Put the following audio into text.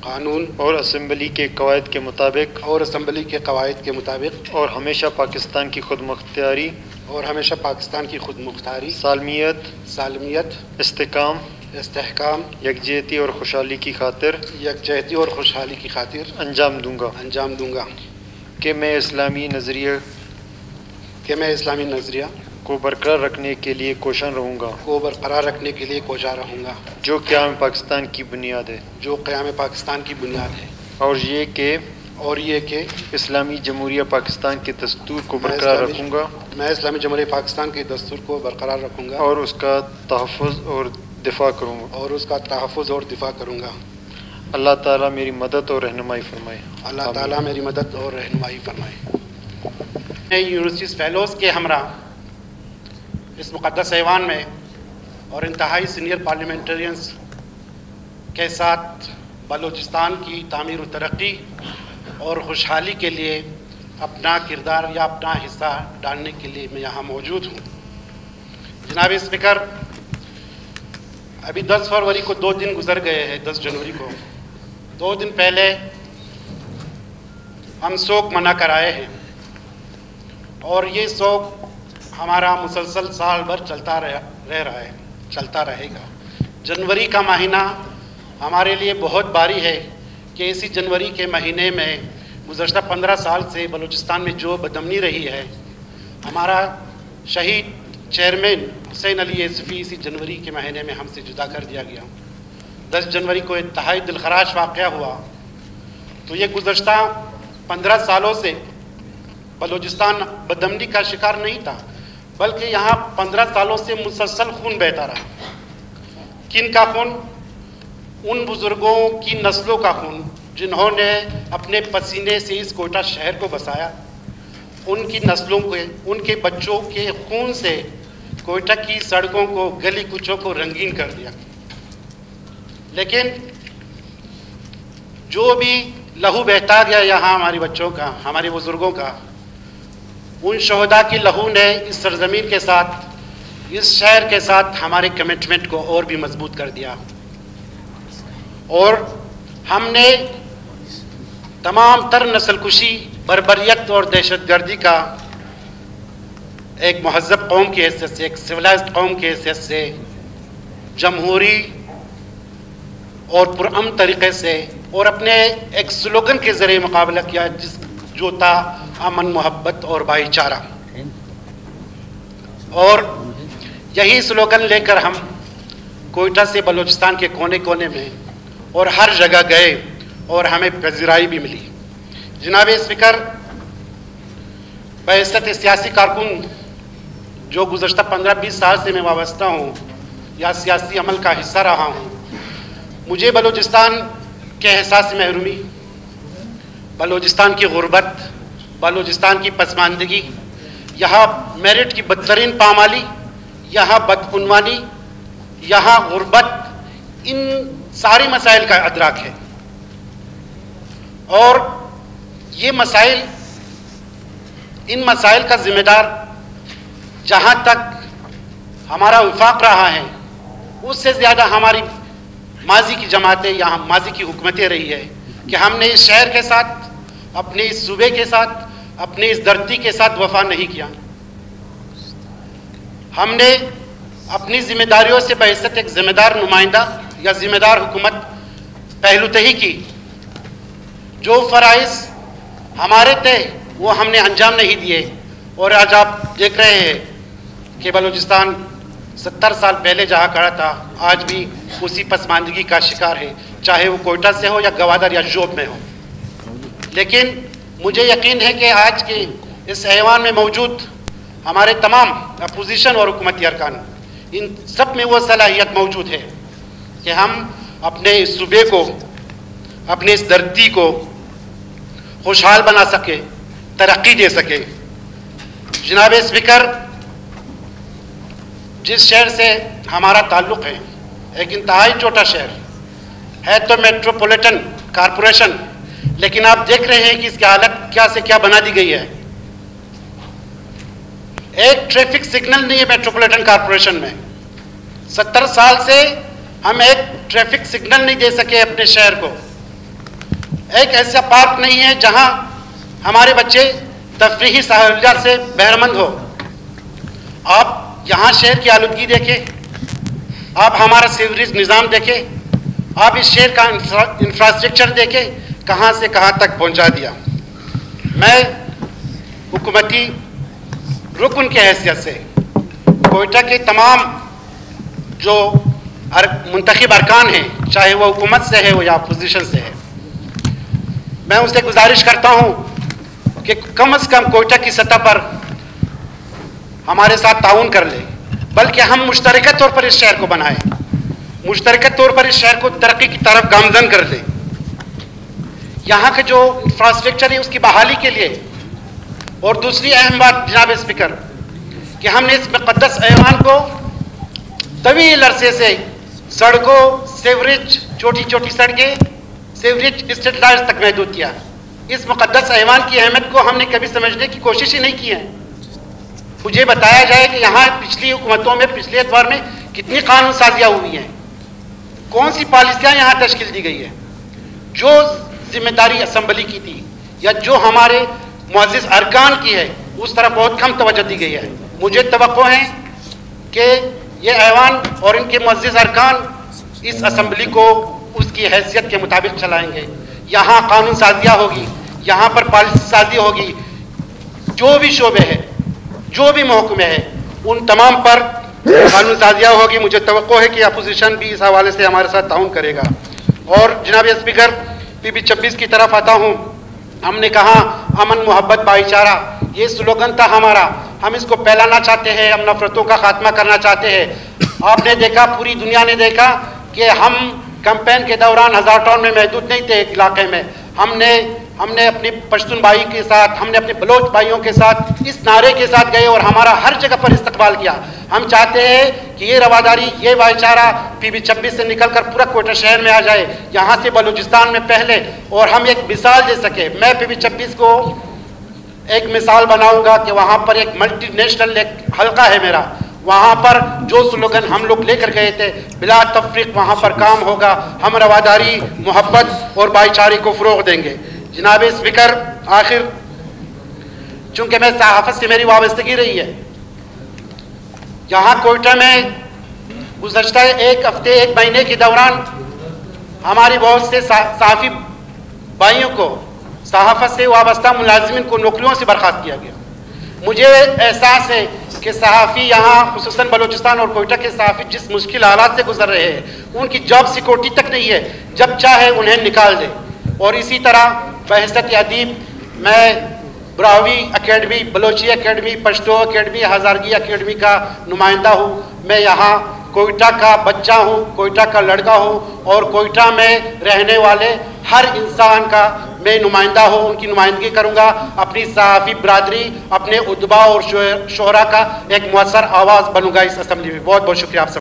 قانون اور اسمبلی کے قواعد کے مطابق اور ہمیشہ پاکستان کی خود مختاری سالمیت استحکام یکجہتی اور خوشحالی کی خاطر انجام دوں گا کہ میں اسلامی نظریہ کو برقرار رکھنے کے لیے کوشاں رہوں گا جو قیام پاکستان کی بنیاد ہے اور یہ کہ اسلامی جمہوریہ پاکستان کے دستور کو برقرار رکھوں گا میں اسلامی جمہوریہ پاکستان کے دستور کو برقرار رکھوں گا اور اس کا تحفظ اور دفاع کروں گا اللہ تعالیٰ میری مدد اور رہنمائی فرمائے یونیورسٹیز فیلوز کے ہمراہ اس مقدس ایوان میں اور انتہائی سینئر پارلیمنٹرینز کے ساتھ بلوچستان کی تعمیر و ترقی اور خوشحالی کے لیے اپنا کردار یا اپنا حصہ ڈالنے کے لیے میں یہاں موجود ہوں۔ جناب اسپیکر، ابھی 10 فروری کو 2 دن گزر گئے ہیں۔ 10 جنوری کو 2 دن پہلے ہم سوگ منا کر آئے ہیں اور یہ سوگ ہمارا مسلسل سال بھر چلتا رہے گا۔ جنوری کا مہینہ ہمارے لیے بہت بھاری ہے کہ اسی جنوری کے مہینے میں گزشتہ 15 سال سے بلوچستان میں جو بدامنی رہی ہے، ہمارا شہید چیئرمین حسین علی یوسفی اسی جنوری کے مہینے میں ہم سے جدا کر دیا گیا۔ 10 جنوری کو انتہائی دلخراش واقعہ ہوا۔ تو یہ گزشتہ 15 سالوں سے بلوچستان بدامنی کا شکار نہیں تھا، بلکہ یہاں 15 سالوں سے مسلسل خون بہتا رہا۔ کن کا خون؟ ان بزرگوں کی نسلوں کا خون جنہوں نے اپنے پسینے سے اس کوئٹہ شہر کو بسایا۔ ان کی نسلوں کے، ان کے بچوں کے خون سے کوئٹہ کی سڑکوں کو، گلی کوچوں کو رنگین کر دیا۔ لیکن جو بھی لہو بہتا گیا یہاں ہمارے بچوں کا، ہمارے بزرگوں کا، ان شہداء کی لہو نے اس سرزمین کے ساتھ، اس شہر کے ساتھ ہمارے کمٹمنٹ کو اور بھی مضبوط کر دیا۔ اور ہم نے تمام تر نسل کشی، بربریت اور دہشت گردی کا ایک مہذب قوم کی حیثیت سے، ایک سویلائزڈ قوم کی حیثیت سے، جمہوری اور پرامن طریقے سے اور اپنے ایک سلوگن کے ذریعے مقابلہ کیا جو تھا امن، محبت اور بھائی چارہ۔ اور یہی سلوگن لے کر ہم کوئٹہ سے بلوچستان کے کونے کونے میں اور ہر جگہ گئے اور ہمیں پذیرائی بھی ملی۔ جناب اسپیکر، بحیثیت سیاسی کارکن جو گزشتہ 15-20 سال سے میں وابستہ ہوں یا سیاسی عمل کا حصہ رہا ہوں، مجھے بلوچستان کے احساس محرومی، بلوچستان کی غربت، بلوچستان کی پسماندگی، یہاں میرٹ کی بدترین پامالی، یہاں بدعنوانی، یہاں غربت، ان ساری مسائل کا ادراک ہے۔ اور یہ مسائل، ان مسائل کا ذمہ دار جہاں تک ہمارا وفاق رہا ہے، اس سے زیادہ ہماری ماضی کی جماعتیں، یہاں ماضی کی حکومتیں رہی ہے کہ ہم نے اس شہر کے ساتھ، اپنے اس صوبے کے ساتھ، اپنے اس دھرتی کے ساتھ وفا نہیں کیا۔ ہم نے اپنی ذمہ داریوں سے بحیثیت ایک ذمہ دار نمائندہ یا ذمہ دار حکومت پہلو تہی کی۔ جو فرائض ہمارے تھے وہ ہم نے انجام نہیں دیے، اور آج آپ دیکھ رہے ہیں کہ بلوچستان 70 سال پہلے جہاں کھڑا تھا آج بھی اسی پسماندگی کا شکار ہے، چاہے وہ کوئٹہ سے ہو یا گوادر یا جوب میں ہو۔ لیکن مجھے یقین ہے کہ آج کے اس ایوان میں موجود ہمارے تمام اپوزیشن اور حکومتی ارکان، ان سب میں وہ صلاحیت موجود ہے کہ ہم اپنے اس صوبے کو، اپنے اس دھرتی کو خوشحال بنا سکے، ترقی دے سکے۔ جناب اسپیکر، جس شہر سے ہمارا تعلق ہے، ایک انتہائی چھوٹا شہر ہے تو میٹروپولیٹن کارپوریشن، لیکن آپ دیکھ رہے ہیں کہ اس کی حالت کیا سے کیا بنا دی گئی ہے۔ ایک ٹریفک سگنل نہیں ہے میٹروپولیٹن کارپوریشن میں۔ 70 سال سے ہم ایک ٹریفک سگنل نہیں دے سکے اپنے شہر کو۔ ایک ایسا پارک نہیں ہے جہاں ہمارے بچے تفریحی سہولیات سے بہرمند ہو. آپ یہاں شہر کی آلودگی دیکھیں, آپ ہمارا سیوریج نظام دیکھیں, آپ اس شہر کا انفراسٹرکچر دیکھیں, کہاں سے کہاں تک پہنچا دیا. میں حکومتی رکن کی حیثیت سے کوئٹہ کے تمام جو منتخب ارکان ہیں, چاہے وہ حکومت سے ہے یا اپوزیشن سے ہے, میں ان سے گزارش کرتا ہوں کہ کم از کم کوئٹہ کی سطح پر ہمارے ساتھ تعاون کر لیں, بلکہ ہم مشترکہ طور پر اس شہر کو بنائیں, مشترکہ طور پر اس شہر کو ترقی کی طرف گامزن کر دیں. یہاں کا جو انفراسٹرکچر ہے اس کی بحالی کے لیے. اور دوسری اہم بات جناب اسپیکر, کہ ہم نے اس مقدس ایوان کو طویل عرصے سے سڑکوں, سیوریج, چھوٹی چھوٹی سڑکیں, سیوریج اسٹریٹ لائٹس تک محدود کیا. اس مقدس ایوان کی اہمیت کو ہم نے کبھی سمجھنے کی کوشش ہی نہیں کی ہے. مجھے بتایا جائے کہ یہاں پچھلی حکومتوں میں, پچھلے ادوار میں کتنی قانون سازیاں ہوئی ہیں, کون سی پالیسیاں یہاں تشکیل دی گئی ہے. جو ذمہ داری اسمبلی کی تھی یا جو ہمارے معزز ارکان کی ہے, اس طرح بہت کم توجہ دی گئی ہے. مجھے توقع ہے کہ یہ ایوان اور ان کے معزز ارکان اس اسمبلی کو اس کی حیثیت کے مطابق چلائیں گے. یہاں قانون سازیاں ہوگی, یہاں پر پالیسی سازی ہوگی, جو بھی شعبے ہیں, جو بھی محکمے ہیں, ان تمام پر قانون سازیاں ہوگی. مجھے توقع ہے کہ اپوزیشن بھی اس حوالے سے ہمارے ساتھ تعاون کرے گا. اور جناب اسپیکر, PB26 کی طرف آتا ہوں. ہم نے کہا امن, محبت, بھائی چارہ, یہ سلوگن تھا ہمارا. ہم اس کو پھیلانا چاہتے ہیں, ہم نفرتوں کا خاتمہ کرنا چاہتے ہیں. آپ نے دیکھا, پوری دنیا نے دیکھا کہ ہم کیمپین کے دوران ہزار ٹاؤن میں محدود نہیں تھے. ایک علاقے میں ہم نے اپنی پشتون بھائی کے ساتھ, ہم نے اپنے بلوچ بھائیوں کے ساتھ اس نعرے کے ساتھ گئے اور ہمارا ہر جگہ پر استقبال کیا. ہم چاہتے ہیں کہ یہ رواداری, یہ بھائی چارہ PB26 سے نکل کر پورا کوئٹہ شہر میں آ جائے, یہاں سے بلوچستان میں پہلے, اور ہم ایک مثال دے سکے. میں PB26 کو ایک مثال بناؤں گا کہ وہاں پر ایک ملٹی نیشنل ایک حلقہ ہے میرا, وہاں پر جو سلوگن ہم لوگ لے کر گئے تھے, بلا تفریق وہاں پر کام ہوگا. ہم رواداری, محبت اور بھائی چارے کو فروغ دیں گے. جناب اسپیکر, آخر چونکہ میں صحافت سے میری وابستگی رہی ہے, یہاں کوئٹہ میں گزشتہ ایک ہفتے, ایک مہینے کے دوران ہماری بہت سے صحافی بھائیوں کو, صحافت سے وابستہ ملازمین کو نوکریوں سے برخاست کیا گیا. مجھے احساس ہے کہ صحافی یہاں, خصوصاً بلوچستان اور کوئٹہ کے صحافی جس مشکل حالات سے گزر رہے ہیں, ان کی جاب سیکورٹی تک نہیں ہے, جب چاہے انہیں نکال دے. اور اسی طرح بحیثیت ادیب میں Brahui academy, Balochi academy, Pashto academy, Hazargi academy کا نمائندہ ہوں. میں یہاں کوئٹہ کا بچہ ہوں, کوئٹہ کا لڑکا ہوں, اور کوئٹہ میں رہنے والے ہر انسان کا میں نمائندہ ہوں, ان کی نمائندگی کروں گا. اپنی صحافی برادری, اپنے ادبا اور شعراء کا ایک مؤثر آواز بنوں گا اس اسمبلی میں. بہت بہت شکریہ آپ سب.